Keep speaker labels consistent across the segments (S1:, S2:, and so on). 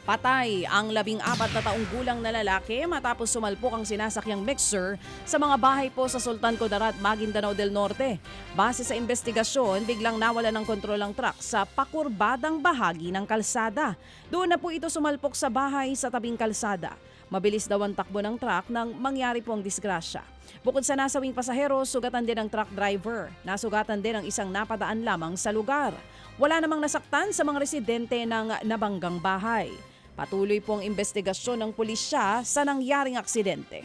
S1: Patay ang 14 na taong gulang na lalaki matapos sumalpok ang sinasakyang mixer sa mga bahay po sa Sultan Kudarat, Maguindanao del Norte. Base sa investigasyon, biglang nawala ng kontrol ang truck sa pakurbadang bahagi ng kalsada. Doon na po ito sumalpok sa bahay sa tabing kalsada. Mabilis daw ang takbo ng truck nang mangyari po ang disgrasya. Bukod sa nasawing pasahero, sugatan din ang truck driver. Nasugatan din ang isang napadaan lamang sa lugar. Wala namang nasaktan sa mga residente ng nabanggang bahay. Patuloy pong investigasyon ng pulisya sa nangyaring aksidente.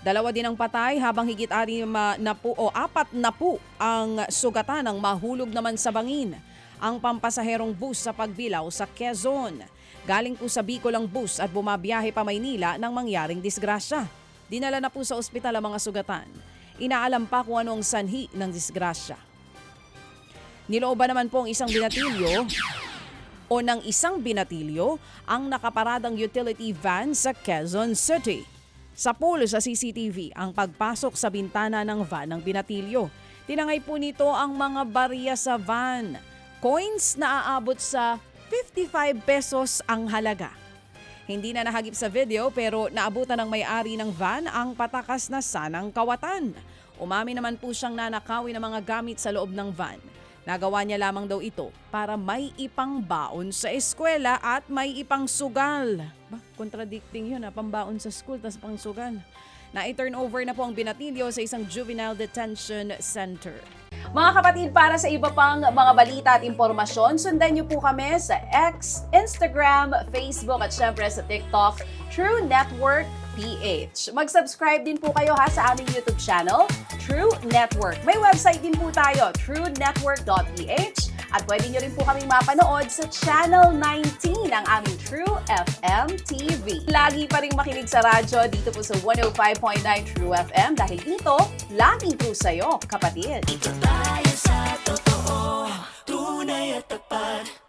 S1: 2 din ang patay habang higit 4 na po ang sugatan ng mahulog naman sa bangin. Ang pampasaherong bus sa Pagbilao sa Quezon. Galing po sa Bicol ang bus at bumabiyahe pa Maynila nang mangyaring disgrasya. Dinala na po sa ospital ang mga sugatan. Inaalam pa kung ano ang sanhi ng disgrasya. Nilooban naman po ang isang binatilyo ang nakaparadang utility van sa Quezon City. Sa pool sa CCTV ang pagpasok sa bintana ng van ng binatilyo. Tinangay po nito ang mga barya sa van. Coins na aabot sa 55 pesos ang halaga. Hindi na nahagip sa video pero naabutan ng may-ari ng van ang patakas na sanang kawatan. Umamin naman po siyang nanakawin ng mga gamit sa loob ng van. Nagawa niya lamang daw ito para may ipangbaon sa eskwela at may ipangsugal. Contradicting yun, pambaon sa school tas pangsugal. Na-turn over na po ang binatilyo sa isang juvenile detention center. Mga kapatid, para sa iba pang mga balita at impormasyon, sundan niyo po kami sa X, Instagram, Facebook at syempre sa TikTok, True Network PH. Mag-subscribe din po kayo sa aming YouTube channel, True Network. May website din po tayo, truenetwork.ph at pwede nyo rin po kaming mapanood sa Channel 19 ng aming True FM TV. Lagi pa rin makinig sa radyo dito po sa 105.9 True FM dahil dito, lagi po sa'yo, kapatid.
S2: Ito tayo sa totoo, tunay at tapat.